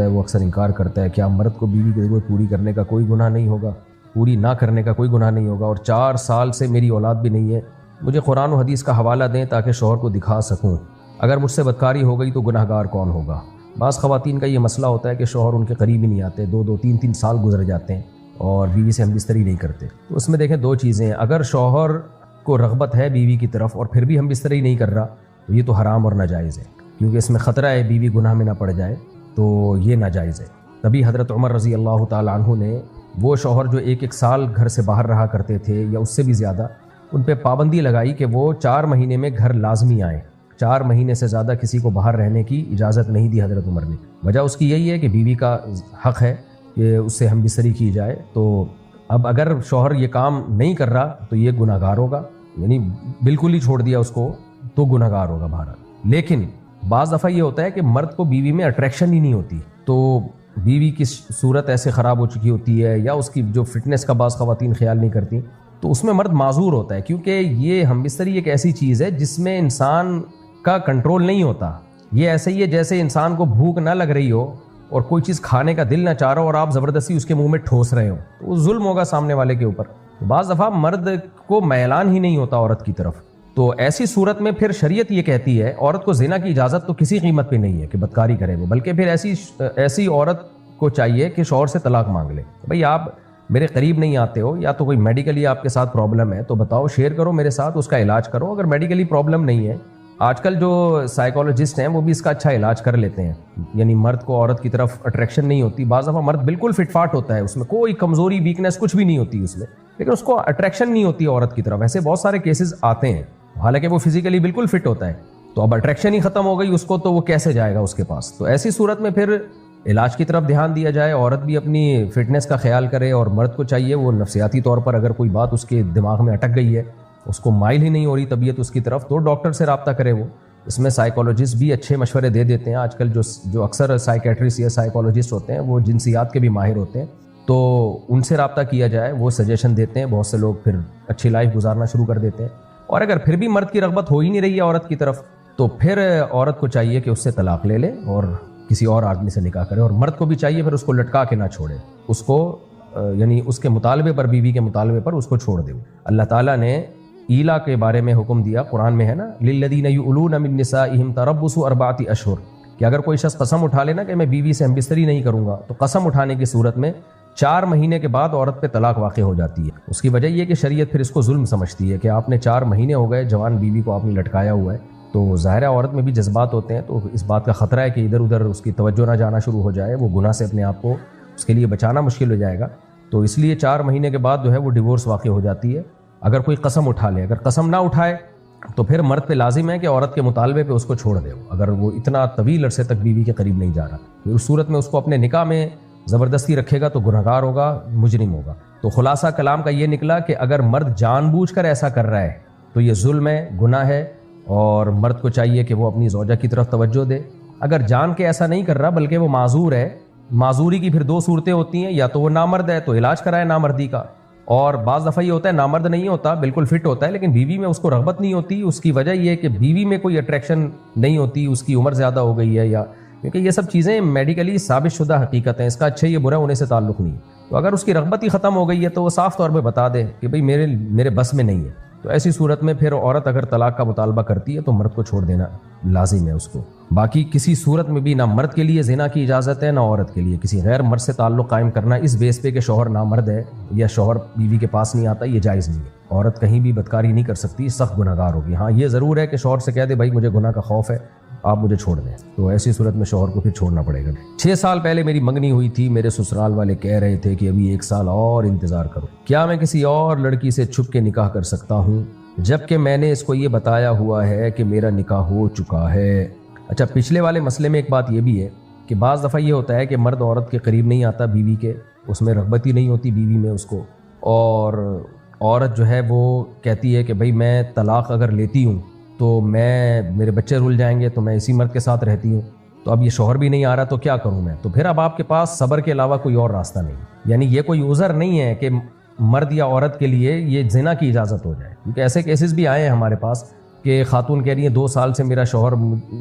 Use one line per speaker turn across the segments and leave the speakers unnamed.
ہے وہ اکثر انکار کرتا ہے کیا مرد کو بیوی کی ضرورت پوری کرنے کا کوئی گناہ نہیں ہوگا، پوری نہ کرنے کا کوئی گناہ نہیں ہوگا، اور 4 سال سے میری اولاد بھی نہیں ہے، مجھے قرآن و حدیث کا حوالہ دیں تاکہ شوہر کو دکھا سکوں، اگر مجھ سے بدکاری ہو گئی تو گناہ گار کون ہوگا۔ بعض خواتین کا یہ مسئلہ ہوتا ہے کہ شوہر ان کے قریب ہی نہیں آتے، 2 3 سال گزر جاتے ہیں اور بیوی سے ہم بستری نہیں کرتے۔ تو اس میں دیکھیں 2 چیزیں ہیں، اگر شوہر کو رغبت ہے بیوی کی طرف اور پھر بھی ہم بستری نہیں کر رہا تو یہ تو حرام اور ناجائز ہے، کیونکہ اس میں خطرہ ہے بیوی گناہ میں نہ پڑ جائے، تو یہ ناجائز ہے۔ تبھی حضرت عمر رضی اللہ تعالیٰ عنہ نے وہ شوہر جو 1 سال گھر سے باہر رہا کرتے تھے یا اس سے بھی زیادہ، ان پہ پابندی لگائی کہ وہ 4 مہینے میں گھر لازمی آئیں، 4 مہینے سے زیادہ کسی کو باہر رہنے کی اجازت نہیں دی حضرت عمر نے۔ وجہ اس کی یہی ہے کہ بیوی کا حق ہے کہ اس سے ہم بستری کی جائے، تو اب اگر شوہر یہ کام نہیں کر رہا تو یہ گناہ گار ہوگا، یعنی بالکل ہی چھوڑ دیا اس کو تو گناہ گار ہوگا بہرحال۔ لیکن بعض دفعہ یہ ہوتا ہے کہ مرد کو بیوی میں اٹریکشن ہی نہیں ہوتی، تو بیوی کی صورت ایسے خراب ہو چکی ہوتی ہے یا اس کی جو فٹنس کا بعض خواتین خیال نہیں کرتی، تو اس میں مرد معذور ہوتا ہے، کیونکہ یہ ہم بستری ایک ایسی چیز ہے جس میں انسان کا کنٹرول نہیں ہوتا۔ یہ ایسے ہی ہے جیسے انسان کو بھوک نہ لگ رہی ہو اور کوئی چیز کھانے کا دل نہ چاہ رہا ہو اور آپ زبردستی اس کے منہ میں ٹھوس رہے ہو، تو وہ ظلم ہوگا سامنے والے کے اوپر۔ بعض دفعہ مرد کو میلان ہی نہیں ہوتا عورت کی طرف، تو ایسی صورت میں پھر شریعت یہ کہتی ہے عورت کو زنا کی اجازت تو کسی قیمت پہ نہیں ہے کہ بدکاری کرے وہ، بلکہ پھر ایسی عورت کو چاہیے کہ شوہر سے طلاق مانگ لے۔ بھئی آپ میرے قریب نہیں آتے ہو یا تو کوئی میڈیکلی آپ کے ساتھ پرابلم ہے تو بتاؤ، شیئر کرو میرے ساتھ، اس کا علاج کرو۔ اگر میڈیکلی پرابلم نہیں ہے، آج کل جو سائیکالوجسٹ ہیں وہ بھی اس کا اچھا علاج کر لیتے ہیں، یعنی مرد کو عورت کی طرف اٹریکشن نہیں ہوتی، بعض دفعہ مرد بالکل فٹ فاٹ ہوتا ہے، اس میں کوئی کمزوری ویکنس کچھ بھی نہیں ہوتی اس میں، لیکن اس کو اٹریکشن نہیں ہوتی عورت کی طرف۔ ایسے بہت سارے کیسز آتے ہیں، حالانکہ وہ فزیکلی بالکل فٹ ہوتا ہے، تو اب اٹریکشن ہی ختم ہو گئی اس کو، تو وہ کیسے جائے گا اس کے پاس؟ تو ایسی صورت میں پھر علاج کی طرف دھیان دیا جائے، عورت بھی اپنی فٹنس کا خیال کرے، اور مرد کو چاہیے وہ نفسیاتی طور پر اگر کوئی بات اس کے دماغ میں اٹک گئی ہے، اس کو مائل ہی نہیں ہو رہی طبیعت اس کی طرف، تو ڈاکٹر سے رابطہ کرے وہ۔ اس میں سائیکالوجسٹ بھی اچھے مشورے دے دیتے ہیں، آج کل جو اکثر سائیکیٹرسٹ یا سائیکالوجسٹ ہوتے ہیں وہ جنسیات کے بھی ماہر ہوتے ہیں، تو ان سے رابطہ کیا جائے، وہ سجیشن دیتے ہیں، بہت سے لوگ پھر اچھی لائف گزارنا شروع کر دیتے ہیں۔ اور اگر پھر بھی مرد کی رغبت ہو ہی نہیں رہی ہے عورت کی طرف، تو پھر عورت کو چاہیے کہ اس سے طلاق لے لے اور کسی اور آدمی سے نکاح کرے، اور مرد کو بھی چاہیے پھر اس کو لٹکا کے نہ چھوڑے، اس کو یعنی اس کے مطالبے پر، بیوی کے مطالبے پر اس کو چھوڑ دے۔ اللہ تعالیٰ نے ایلا کے بارے میں حکم دیا، قرآن میں ہے نا، للذین یؤلون من نسائہم تربص 4 اشہر، کہ اگر کوئی شخص قسم اٹھا لینا کہ میں بیوی سے ہم بستری نہیں کروں گا، تو قسم اٹھانے کی صورت میں 4 مہینے کے بعد عورت پہ طلاق واقع ہو جاتی ہے۔ اس کی وجہ یہ کہ شریعت پھر اس کو ظلم سمجھتی ہے کہ آپ نے 4 مہینے ہو گئے جوان بیوی کو آپ نے لٹکایا ہوا ہے، تو ظاہر عورت میں بھی جذبات ہوتے ہیں، تو اس بات کا خطرہ ہے کہ ادھر ادھر اس کی توجہ نہ جانا شروع ہو جائے، وہ گناہ سے اپنے آپ کو اس کے لیے بچانا مشکل ہو جائے گا، تو اس لیے 4 مہینے کے بعد جو ہے وہ ڈیورس واقع ہو جاتی ہے اگر کوئی قسم اٹھا لے۔ اگر قسم نہ اٹھائے تو پھر مرد پہ لازم ہے کہ عورت کے مطالبے پہ اس کو چھوڑ دے، اگر وہ اتنا طویل عرصے تک بیوی کے قریب نہیں جا رہا، پھر اس صورت میں اس کو اپنے نکاح میں زبردستی رکھے گا تو گنہگار ہوگا، مجرم ہوگا۔ تو خلاصہ کلام کا یہ نکلا کہ اگر مرد جان بوجھ کر ایسا کر رہا ہے تو یہ ظلم ہے، گناہ ہے، اور مرد کو چاہیے کہ وہ اپنی زوجہ کی طرف توجہ دے۔ اگر جان کے ایسا نہیں کر رہا بلکہ وہ معذور ہے، معذوری کی پھر 2 صورتیں ہوتی ہیں، یا تو وہ نامرد ہے تو علاج کرائے نامردی کا، اور بعض دفعہ یہ ہوتا ہے نامرد نہیں ہوتا، بالکل فٹ ہوتا ہے، لیکن بیوی میں اس کو رغبت نہیں ہوتی، اس کی وجہ یہ ہے کہ بیوی میں کوئی اٹریکشن نہیں ہوتی، اس کی عمر زیادہ ہو گئی ہے، یا کیونکہ یہ سب چیزیں میڈیکلی ثابت شدہ حقیقت ہیں، اس کا اچھا یہ برا ہونے سے تعلق نہیں ہے۔ تو اگر اس کی رغبت ہی ختم ہو گئی ہے تو وہ صاف طور پہ بتا دے کہ بھئی میرے بس میں نہیں ہے، تو ایسی صورت میں پھر عورت اگر طلاق کا مطالبہ کرتی ہے تو مرد کو چھوڑ دینا لازم ہے اس کو۔ باقی کسی صورت میں بھی نہ مرد کے لیے زنا کی اجازت ہے نہ عورت کے لیے کسی غیر مرد سے تعلق قائم کرنا اس بیس پہ کہ شوہر نامرد ہے یا شوہر بیوی کے پاس نہیں آتا، یہ جائز نہیں ہے۔ عورت کہیں بھی بدکاری نہیں کر سکتی، سخت گناہگار ہوگی۔ ہاں یہ ضرور ہے کہ شوہر سے کہہ دے بھائی مجھے گناہ کا خوف ہے، آپ مجھے چھوڑ دیں، تو ایسی صورت میں شوہر کو پھر چھوڑنا پڑے گا۔ 6 سال پہلے میری منگنی ہوئی تھی، میرے سسرال والے کہہ رہے تھے کہ ابھی 1 سال اور انتظار کرو، کیا میں کسی اور لڑکی سے چھپ کے نکاح کر سکتا ہوں جبکہ میں نے اس کو یہ بتایا ہوا ہے کہ میرا نکاح ہو چکا ہے؟ اچھا، پچھلے والے مسئلے میں ایک بات یہ بھی ہے کہ بعض دفعہ یہ ہوتا ہے کہ مرد عورت کے قریب نہیں آتا بیوی کے، اس میں رغبت ہی نہیں ہوتی بیوی میں اس کو، اور عورت جو ہے وہ کہتی ہے کہ بھئی میں طلاق اگر لیتی ہوں تو میرے بچے رول جائیں گے، تو میں اسی مرد کے ساتھ رہتی ہوں، تو اب یہ شوہر بھی نہیں آ رہا تو کیا کروں میں؟ تو پھر اب آپ کے پاس صبر کے علاوہ کوئی اور راستہ نہیں، یعنی یہ کوئی عذر نہیں ہے کہ مرد یا عورت کے لیے یہ زنا کی اجازت ہو جائے، کیونکہ ایسے کیسز بھی آئے ہیں ہمارے پاس کہ خاتون کہہ رہی ہیں 2 سال سے میرا شوہر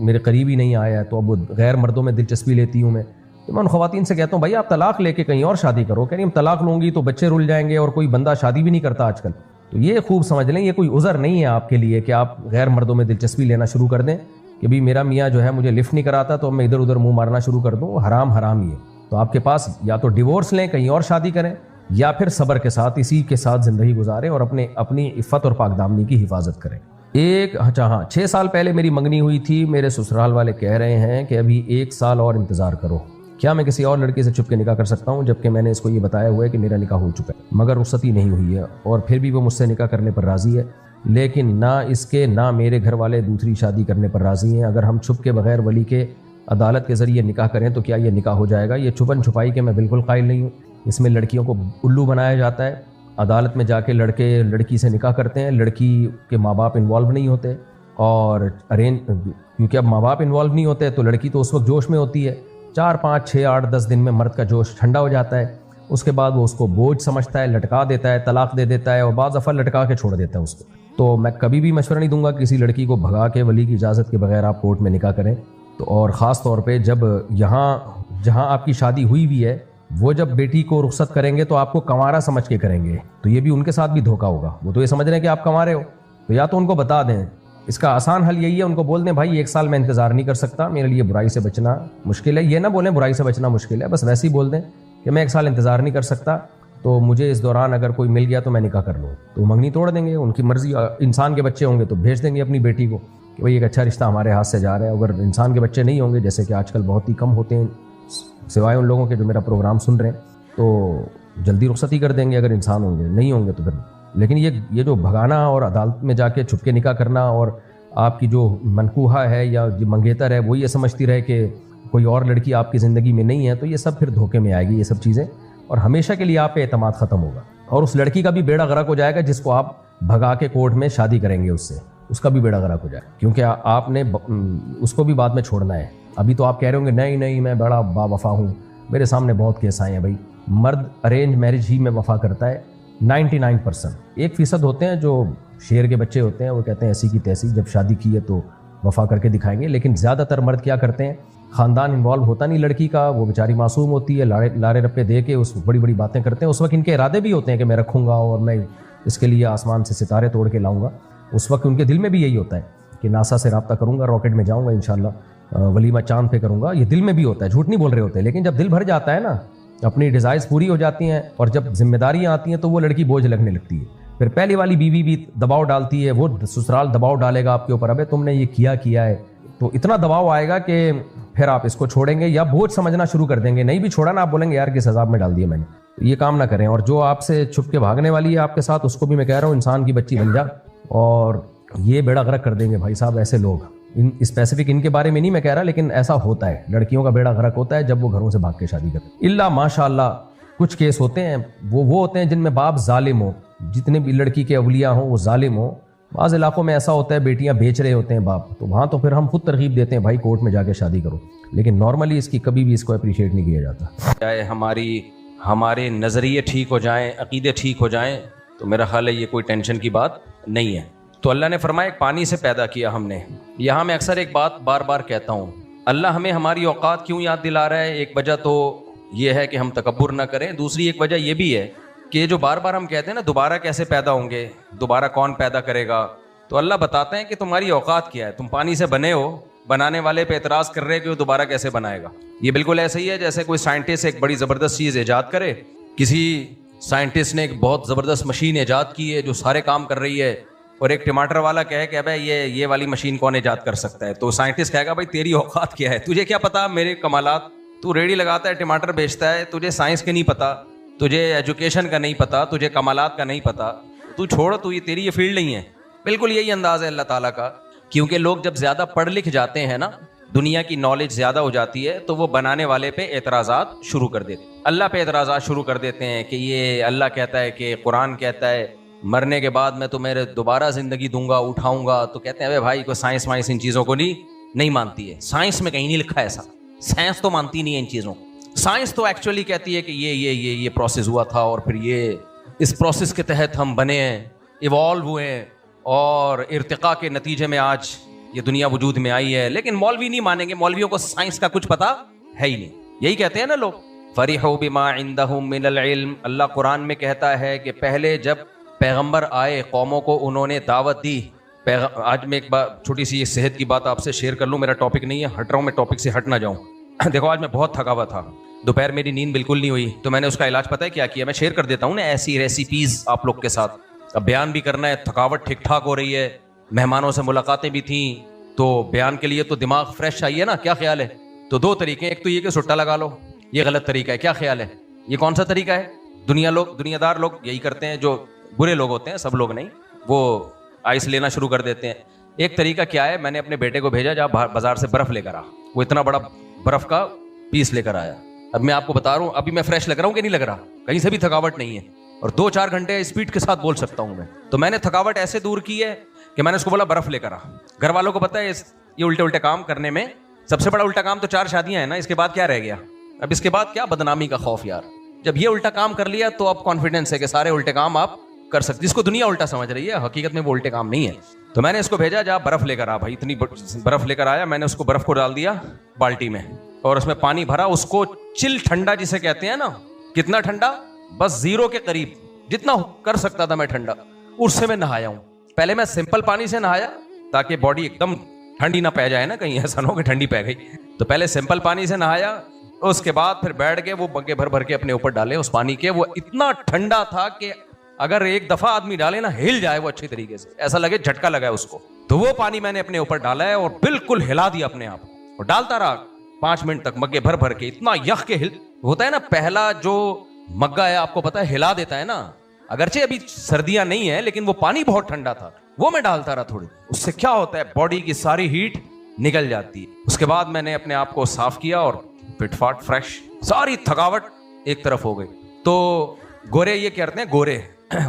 میرے قریب ہی نہیں آیا ہے، تو اب غیر مردوں میں دلچسپی لیتی ہوں میں، تو میں ان خواتین سے کہتا ہوں بھائی آپ طلاق لے کے کہیں اور شادی کرو. کہہ رہی ہم طلاق لوں گی تو بچے رل جائیں گے اور کوئی بندہ شادی بھی نہیں کرتا آج کل. تو یہ خوب سمجھ لیں یہ کوئی عذر نہیں ہے آپ کے لیے کہ آپ غیر مردوں میں دلچسپی لینا شروع کر دیں کہ بھی میرا میاں جو ہے مجھے لفٹ نہیں کراتا تو میں ادھر ادھر منہ مارنا شروع کر دوں. حرام ہی ہے. تو آپ کے پاس یا تو ڈیورس لیں کہیں اور شادی کریں یا پھر صبر کے ساتھ اسی کے ساتھ زندگی گزاریں اور اپنی عفت اور پاک دامنی کی حفاظت کریں. 6 سال پہلے میری منگنی ہوئی تھی. میرے سسرال والے کہہ رہے ہیں کہ ابھی 1 سال اور انتظار کرو. کیا میں کسی اور لڑکی سے چھپ کے نکاح کر سکتا ہوں جبکہ میں نے اس کو یہ بتایا ہوا ہے کہ میرا نکاح ہو چکا ہے مگر رخصتی نہیں ہوئی ہے اور پھر بھی وہ مجھ سے نکاح کرنے پر راضی ہے لیکن نہ اس کے نہ میرے گھر والے دوسری شادی کرنے پر راضی ہیں. اگر ہم چھپ کے بغیر ولی کے عدالت کے ذریعے نکاح کریں تو کیا یہ نکاح ہو جائے گا؟ یہ چھپن چھپائی کے میں بالکل قائل نہیں ہوں. اس میں لڑکیوں کو الو بنایا جاتا ہے. عدالت میں جا کے لڑکے لڑکی سے نکاح کرتے ہیں. لڑکی کے ماں باپ انوالو نہیں ہوتے اور کیونکہ اب ماں باپ انوالو نہیں ہوتے تو لڑکی تو اس وقت جوش میں ہوتی ہے. 4 5 6 8 10 دن میں مرد کا جوش ٹھنڈا ہو جاتا ہے. اس کے بعد وہ اس کو بوجھ سمجھتا ہے, لٹکا دیتا ہے, طلاق دے دیتا ہے اور بعض دفعہ لٹکا کے چھوڑ دیتا ہے اس کو. تو میں کبھی بھی مشورہ نہیں دوں گا کسی لڑکی کو بھگا کے ولی کی اجازت کے بغیر آپ کورٹ میں نکاح کریں. تو اور خاص طور پہ جب جہاں آپ کی شادی ہوئی بھی ہے وہ جب بیٹی کو رخصت کریں گے تو آپ کو کنوارا سمجھ کے کریں گے تو یہ بھی ان کے ساتھ بھی دھوکہ ہوگا. وہ تو یہ سمجھ رہے ہیں کہ آپ کنوارے ہو. تو یا تو ان کو بتا دیں. اس کا آسان حل یہی ہے ان کو بول دیں بھائی 1 سال میں انتظار نہیں کر سکتا, میرے لیے برائی سے بچنا مشکل ہے. یہ نہ بولیں برائی سے بچنا مشکل ہے, بس ویسے ہی بول دیں کہ میں 1 سال انتظار نہیں کر سکتا تو مجھے اس دوران اگر کوئی مل گیا تو میں نکاح کر لوں. تو منگنی توڑ دیں گے. ان کی مرضی. انسان کے بچے ہوں گے تو بھیج دیں گے اپنی بیٹی کو کہ بھائی ایک اچھا رشتہ ہمارے ہاتھ سے جا رہا ہے. اگر انسان کے بچے نہیں ہوں گے جیسے کہ آج کل بہت ہی کم ہوتے ہیں سوائے ان لوگوں کے جو میرا پروگرام سن رہے ہیں تو جلدی رخصتی کر دیں گے اگر انسان ہوں گے. نہیں ہوں گے تو پھر لیکن یہ جو بھگانا اور عدالت میں جا کے چھپ کے نکاح کرنا اور آپ کی جو منکوحہ ہے یا جو منگیتر ہے وہ یہ سمجھتی رہے کہ کوئی اور لڑکی آپ کی زندگی میں نہیں ہے تو یہ سب پھر دھوکے میں آئے گی یہ سب چیزیں اور ہمیشہ کے لیے آپ پہ اعتماد ختم ہوگا اور اس لڑکی کا بھی بیڑا غرق ہو جائے گا جس کو آپ بھگا کے کورٹ میں شادی کریں گے اس کا بھی بیڑا غرق ہو جائے گا کیونکہ آپ نے اس کو بھی بعد میں چھوڑنا ہے. ابھی تو آپ کہہ رہے ہوں گے نہیں میں بڑا با وفا ہوں. میرے سامنے بہت کیس آئے ہیں بھائی. مرد ارینج میرج ہی میں وفا کرتا ہے 99%. 1% ہوتے ہیں جو شیر کے بچے ہوتے ہیں وہ کہتے ہیں ایسی کی تیسی جب شادی کی ہے تو وفا کر کے دکھائیں گے. لیکن زیادہ تر مرد کیا کرتے ہیں خاندان انوالو ہوتا نہیں لڑکی کا, وہ بیچاری معصوم ہوتی ہے, لارے رپے دے کے اس بڑی بڑی باتیں کرتے ہیں. اس وقت ان کے ارادے بھی ہوتے ہیں کہ میں رکھوں گا اور میں اس کے لیے آسمان سے ستارے توڑ کے لاؤں گا. اس وقت ان کے دل میں بھی یہی ہوتا ہے کہ ناسا سے رابطہ کروں گا, راکٹ میں جاؤں گا انشاءاللہ, ولیمہ چاند پہ کروں گا. یہ دل میں بھی ہوتا ہے, جھوٹ نہیں بول رہے ہوتے. لیکن جب دل بھر جاتا ہے نا, اپنی ڈیزائرز پوری ہو جاتی ہیں اور جب ذمہ داریاں آتی ہیں تو وہ لڑکی بوجھ لگنے لگتی ہے. پھر پہلی والی بیوی بھی دباؤ ڈالتی ہے, وہ سسرال دباؤ ڈالے گا آپ کے اوپر, ابے تم نے یہ کیا ہے. تو اتنا دباؤ آئے گا کہ پھر آپ اس کو چھوڑیں گے یا بوجھ سمجھنا شروع کر دیں گے. نہیں بھی چھوڑا نا, آپ بولیں گے یار کس عذاب میں ڈال دیا میں نے. یہ کام نہ کریں. اور جو آپ سے چھپ کے بھاگنے والی ہے آپ کے ساتھ, اس کو بھی میں کہہ رہا ہوں انسان کی بچی بن جا. اور یہ بیڑا غرق کر دیں گے بھائی صاحب ایسے لوگ. اسپیسیفک ان کے بارے میں نہیں میں کہہ رہا, لیکن ایسا ہوتا ہے. لڑکیوں کا بیڑا غرق ہوتا ہے جب وہ گھروں سے بھاگ کے شادی کرتے ہیں. اللہ ماشاء اللہ کچھ کیس ہوتے ہیں وہ ہوتے ہیں جن میں باپ ظالم ہو, جتنے بھی لڑکی کے اولیاء ہوں وہ ظالم ہوں. بعض علاقوں میں ایسا ہوتا ہے بیٹیاں بیچ رہے ہوتے ہیں باپ, تو وہاں تو پھر ہم خود ترغیب دیتے ہیں بھائی کورٹ میں جا کے شادی کرو. لیکن نارملی اس کی کبھی بھی اس کو اپریشیٹ نہیں کیا جاتا.
چاہے ہمارے نظریے ٹھیک ہو جائیں, عقیدے ٹھیک ہو جائیں تو میرا خیال ہے یہ کوئی ٹینشن کی بات نہیں ہے. تو اللہ نے فرمایا ایک پانی سے پیدا کیا ہم نے. یہاں میں اکثر ایک بات بار بار کہتا ہوں, اللہ ہمیں ہماری اوقات کیوں یاد دلا رہا ہے. ایک وجہ تو یہ ہے کہ ہم تکبر نہ کریں, دوسری ایک وجہ یہ بھی ہے کہ جو بار بار ہم کہتے ہیں نا دوبارہ کیسے پیدا ہوں گے, دوبارہ کون پیدا کرے گا, تو اللہ بتاتے ہیں کہ تمہاری اوقات کیا ہے. تم پانی سے بنے ہو, بنانے والے پہ اعتراض کر رہے کہ وہ دوبارہ کیسے بنائے گا. یہ بالکل ایسے ہی ہے جیسے کوئی سائنٹسٹ ایک بڑی زبردست چیز ایجاد کرے. کسی سائنٹسٹ نے ایک بہت زبردست مشین ایجاد کی ہے جو سارے کام کر رہی ہے, اور ایک ٹماٹر والا کہے کہ ابے یہ والی مشین کون ایجاد کر سکتا ہے. تو سائنٹسٹ کہے گا بھائی تیری اوقات کیا ہے, تجھے کیا پتا میرے کمالات. تو ریڑھی لگاتا ہے, ٹماٹر بیچتا ہے, تجھے سائنس کے نہیں پتا, تجھے ایجوکیشن کا نہیں پتا, تجھے کمالات کا نہیں پتا, تو چھوڑ, تو یہ تیری یہ فیلڈ نہیں ہے. بالکل یہی انداز ہے اللہ تعالیٰ کا. کیونکہ لوگ جب زیادہ پڑھ لکھ جاتے ہیں نا, دنیا کی نالج زیادہ ہو جاتی ہے, تو وہ بنانے والے پہ اعتراضات شروع کر دیتے ہیں, اللہ پہ اعتراضات شروع کر دیتے ہیں کہ یہ اللہ کہتا ہے, کہ قرآن کہتا ہے مرنے کے بعد میں تمہیں دوبارہ زندگی دوں گا, اٹھاؤں گا. تو کہتے ہیں ابے بھائی کوئی سائنس وائنس ان چیزوں کو نہیں مانتی ہے. سائنس میں کہیں نہیں لکھا ایسا, سائنس تو مانتی نہیں ہے ان چیزوں. سائنس تو ایکچولی کہتی ہے کہ یہ پروسیس ہوا تھا اور پھر یہ اس پروسیس کے تحت ہم بنے ہیں, ایوالو ہوئے ہیں, اور ارتقاء کے نتیجے میں آج یہ دنیا وجود میں آئی ہے. لیکن مولوی نہیں مانیں گے, مولویوں کو سائنس کا کچھ پتہ ہے ہی نہیں. یہی کہتے ہیں نا لوگ, فرحوا بما عندهم من العلم. اللہ قرآن میں کہتا ہے کہ پہلے جب پیغمبر آئے قوموں کو انہوں نے دعوت دی. آج میں ایک بات چھوٹی سی صحت کی بات آپ سے شیئر کر لوں, میرا ٹاپک نہیں ہے, ہٹ رہا ہوں میں ٹاپک سے, ہٹ نہ جاؤں. دیکھو آج میں بہت تھکا ہوا تھا, دوپہر میری نیند بالکل نہیں ہوئی, تو میں نے اس کا علاج پتہ ہے کیا کیا, میں شیئر کر دیتا ہوں نا ایسی ریسیپیز آپ لوگ کے ساتھ. اب بیان بھی کرنا ہے, تھکاوٹ ٹھیک ٹھاک ہو رہی ہے, مہمانوں سے ملاقاتیں بھی تھیں, تو بیان کے لیے تو دماغ فریش چاہیے نا, کیا خیال ہے؟ تو دو طریقے, ایک تو یہ کہ سٹا لگا لو, یہ غلط طریقہ ہے, کیا خیال ہے؟ یہ کون سا طریقہ ہے؟ دنیا دار لوگ یہی کرتے ہیں, جو برے لوگ ہوتے ہیں, سب لوگ نہیں, وہ آئس لینا شروع کر دیتے ہیں. ایک طریقہ کیا ہے, میں نے اپنے بیٹے کو بھیجا جا بازار سے برف لے کر آ, وہ اتنا بڑا برف کا پیس لے کر آیا. اب میں آپ کو بتا رہا ہوں, ابھی میں فریش لگ رہا ہوں کہ نہیں لگ رہا, کہیں سے بھی تھکاوٹ نہیں ہے, اور 2-4 گھنٹے اسپیڈ کے ساتھ بول سکتا ہوں میں. تو میں نے تھکاوٹ ایسے دور کی ہے کہ میں نے اس کو بولا برف لے کر آ. گھر والوں کو پتا ہے یہ الٹے کام کرنے میں سب سے بڑا الٹا کام تو 4 شادیاں ہیں نا, اس کے بعد کیا رہ گیا؟ اب اس کے بعد کیا بدنامی کا خوف یار. جب یہ الٹا کام کر لیا تو اب کانفیڈنس ہے کہ سارے الٹے کام آپ کر سکتے, جس کو دنیا الٹا سمجھ رہی ہے, حقیقت میں وہ الٹے کام نہیں ہے. تو میں نے اس کو بھیجا جا برف لے کر آ بھائی, اتنی برف لے کر آیا. میں نے اس کو برف کو ڈال دیا بالٹی میں, اور اس میں پانی بھرا, اس کو چل ٹھنڈا جسے کہتے ہیں نا, کتنا ٹھنڈا, بس 0 کے قریب, جتنا کر سکتا تھا میں ٹھنڈا, اس سے میں نہایا ہوں. پہلے میں سمپل پانی سے نہایا تاکہ باڈی ایک دم ٹھنڈی نہ پہ جائے نا, کہیں ایسا نہ ہو کہ ٹھنڈی پہ گئی. تو پہلے سمپل پانی سے نہایا, اس کے بعد پھر بیٹھ کے وہ بگے بھر کے اپنے اوپر ڈالے اس پانی کے. وہ اتنا ٹھنڈا تھا کہ اگر ایک دفعہ آدمی ڈالے نا, ہل جائے وہ اچھی طریقے سے, ایسا لگے جھٹکا لگا ہے اس کو. تو وہ پانی میں نے اپنے اوپر ڈالا ہے اور بالکل ہلا دیا اپنے آپ, اور ڈالتا رہا 5 منٹ تک مگے بھر کے. اتنا یخ کے ہوتا ہے نا, پہلا جو مگا ہے آپ کو پتا ہے ہلا دیتا ہے نا, اگرچہ ابھی سردیاں نہیں ہیں لیکن وہ پانی بہت ٹھنڈا تھا, وہ میں ڈالتا رہا تھوڑی. اس سے کیا ہوتا ہے, باڈی کی ساری ہیٹ نکل جاتی ہے. اس کے بعد میں نے اپنے آپ کو صاف کیا اور فٹ فاٹ فریش, ساری تھکاوٹ ایک طرف ہو گئی. تو گورے یہ کرتے ہیں, گورے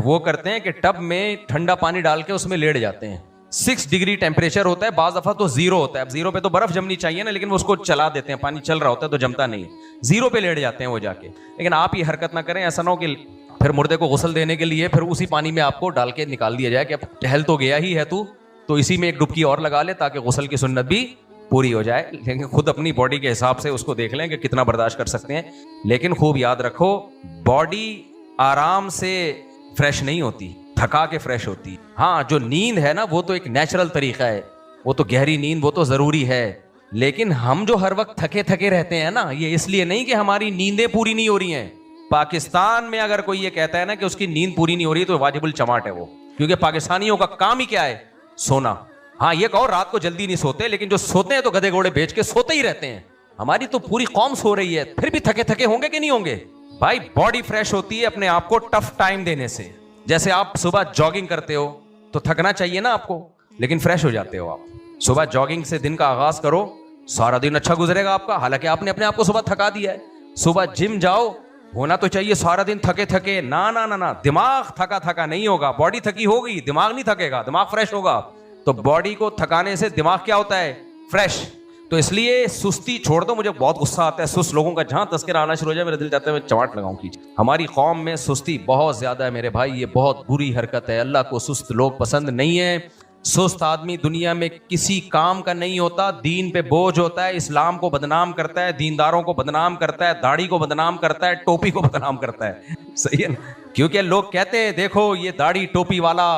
وہ کرتے ہیں کہ ٹب میں ٹھنڈا پانی ڈال کے اس میں لیٹ جاتے ہیں. 6 ڈگری ٹیمپریچر ہوتا ہے, بعض دفعہ تو 0 ہوتا ہے. اب 0 پہ تو برف جمنی چاہیے نا, لیکن وہ اس کو چلا دیتے ہیں, پانی چل رہا ہوتا ہے تو جمتا نہیں ہے, 0 پہ لیٹ جاتے ہیں وہ جا کے. لیکن آپ یہ حرکت نہ کریں, ایسا نہ ہو کہ پھر مردے کو غسل دینے کے لیے پھر اسی پانی میں آپ کو ڈال کے نکال دیا جائے کہ اب ٹہل تو گیا ہی ہے تو اسی میں ایک ڈبکی اور لگا لے تاکہ غسل کی سنت بھی پوری ہو جائے. لیکن خود اپنی باڈی کے حساب سے اس کو دیکھ لیں کہ کتنا برداشت کر سکتے ہیں. لیکن خوب یاد رکھو, باڈی آرام سے فریش نہیں ہوتی, تھکا کے فریش ہوتی. ہاں جو نیند ہے نا وہ تو ایک نیچرل طریقہ ہے, وہ تو گہری نیند وہ تو ضروری ہے. لیکن ہم جو ہر وقت تھکے رہتے ہیں نا, یہ اس لیے نہیں کہ ہماری نیندیں پوری نہیں ہو رہی ہیں. پاکستان میں اگر کوئی یہ کہتا ہے نا کہ اس کی نیند پوری نہیں ہو رہی تو واجب الچماٹ ہے وہ, کیونکہ پاکستانیوں کا کام ہی کیا ہے, سونا. ہاں یہ کہو رات کو جلدی نہیں سوتے, لیکن جو سوتے ہیں تو گدھے گھوڑے بیچ کے سوتے ہی رہتے ہیں. ہماری تو پوری قوم سو رہی ہے, پھر بھی تھکے ہوں گے کہ نہیں ہوں گے بھائی. باڈی فریش ہوتی ہے اپنے آپ کو ٹف ٹائم دینے سے. جیسے آپ صبح جاگنگ کرتے ہو تو تھکنا چاہیے نا آپ کو, لیکن فریش ہو جاتے ہو آپ. صبح جاگنگ سے دن کا آغاز کرو, سارا دن اچھا گزرے گا آپ کا, حالانکہ آپ نے اپنے آپ کو صبح تھکا دیا ہے. صبح جم جاؤ, ہونا تو چاہیے سارا دن تھکے, نہ دماغ تھکا نہیں ہوگا. باڈی تھکی ہوگی, دماغ نہیں تھکے گا, دماغ فریش ہوگا. تو باڈی کو تھکانے سے دماغ کیا ہوتا ہے, فریش. تو اس لیے سستی چھوڑ دو. مجھے بہت غصہ آتا ہے سست لوگوں کا, جہاں تذکرہ آنا شروع ہو جائے میرا دل چاہتا ہے میں چماٹ لگاؤں کیجیے. ہماری قوم میں سستی بہت زیادہ ہے میرے بھائی, یہ بہت بری حرکت ہے. اللہ کو سست لوگ پسند نہیں ہے. سست آدمی دنیا میں کسی کام کا نہیں ہوتا, دین پہ بوجھ ہوتا ہے, اسلام کو بدنام کرتا ہے, دینداروں کو بدنام کرتا ہے, داڑھی کو بدنام کرتا ہے, ٹوپی کو بدنام کرتا ہے. صحیح ہے نا, کیونکہ لوگ کہتے ہیں دیکھو یہ داڑھی ٹوپی والا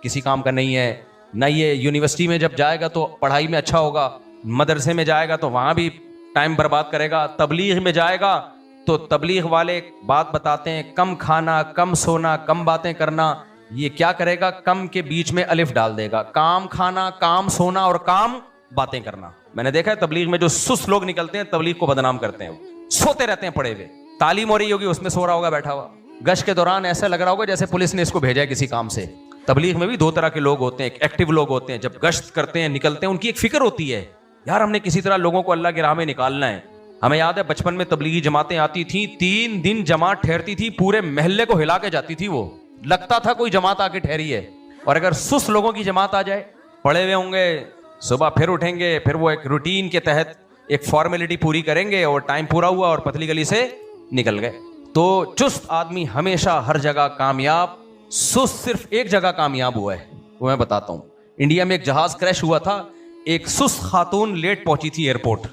کسی کام کا نہیں ہے. نہ یہ یونیورسٹی میں جب جائے گا تو پڑھائی میں اچھا ہوگا, مدرسے میں جائے گا تو وہاں بھی ٹائم برباد کرے گا, تبلیغ میں جائے گا تو تبلیغ والے بات بتاتے ہیں کم کھانا, کم سونا, کم باتیں کرنا. یہ کیا کرے گا, کم کے بیچ میں الف ڈال دے گا. کام کھانا, کام سونا اور کام باتیں کرنا. میں نے دیکھا ہے تبلیغ میں جو سست لوگ نکلتے ہیں تبلیغ کو بدنام کرتے ہیں, سوتے رہتے ہیں پڑے ہوئے. تعلیم ہو رہی ہوگی اس میں سو رہا ہوگا بیٹھا ہوا. گشت کے دوران ایسا لگ رہا ہوگا جیسے پولیس نے اس کو بھیجا ہے کسی کام سے. تبلیغ میں بھی 2 طرح کے لوگ ہوتے ہیں, ایک ایکٹیو لوگ ہوتے ہیں, جب گشت کرتے ہیں نکلتے ہیں ان کی ایک فکر ہوتی ہے یار ہم نے کسی طرح لوگوں کو اللہ کی راہ میں نکالنا ہے. ہمیں یاد ہے بچپن میں تبلیغی جماعتیں آتی تھیں, 3 دن جماعت ٹھہرتی تھی, پورے محلے کو ہلا کے جاتی تھی. وہ لگتا تھا کوئی جماعت آ کے ٹھہری ہے. اور اگر سست لوگوں کی جماعت آ جائے, پڑے ہوئے ہوں گے, صبح پھر اٹھیں گے, پھر وہ ایک روٹین کے تحت ایک فارمیلٹی پوری کریں گے اور ٹائم پورا ہوا اور پتلی گلی سے نکل گئے. تو چست آدمی ہمیشہ ہر جگہ کامیاب, سست صرف ایک جگہ کامیاب ہوا ہے, وہ میں بتاتا ہوں. انڈیا میں ایک جہاز کریش ہوا تھا, ایک سست خاتون لیٹ پہنچی تھی ایئرپورٹ.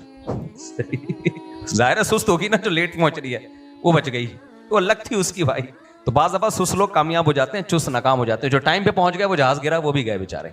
ظاہر ہے سست ہوگی نا جو لیٹ پہنچ رہی ہے، وہ بچ گئی، وہ لک تھی اس کی بھائی. تو بعض دفعہ سست لوگ کامیاب ہو جاتے ہیں، چست ناکام ہو جاتے ہیں. جو ٹائم پہ پہنچ گئے وہ جہاز گرا وہ بھی گئے بیچارے.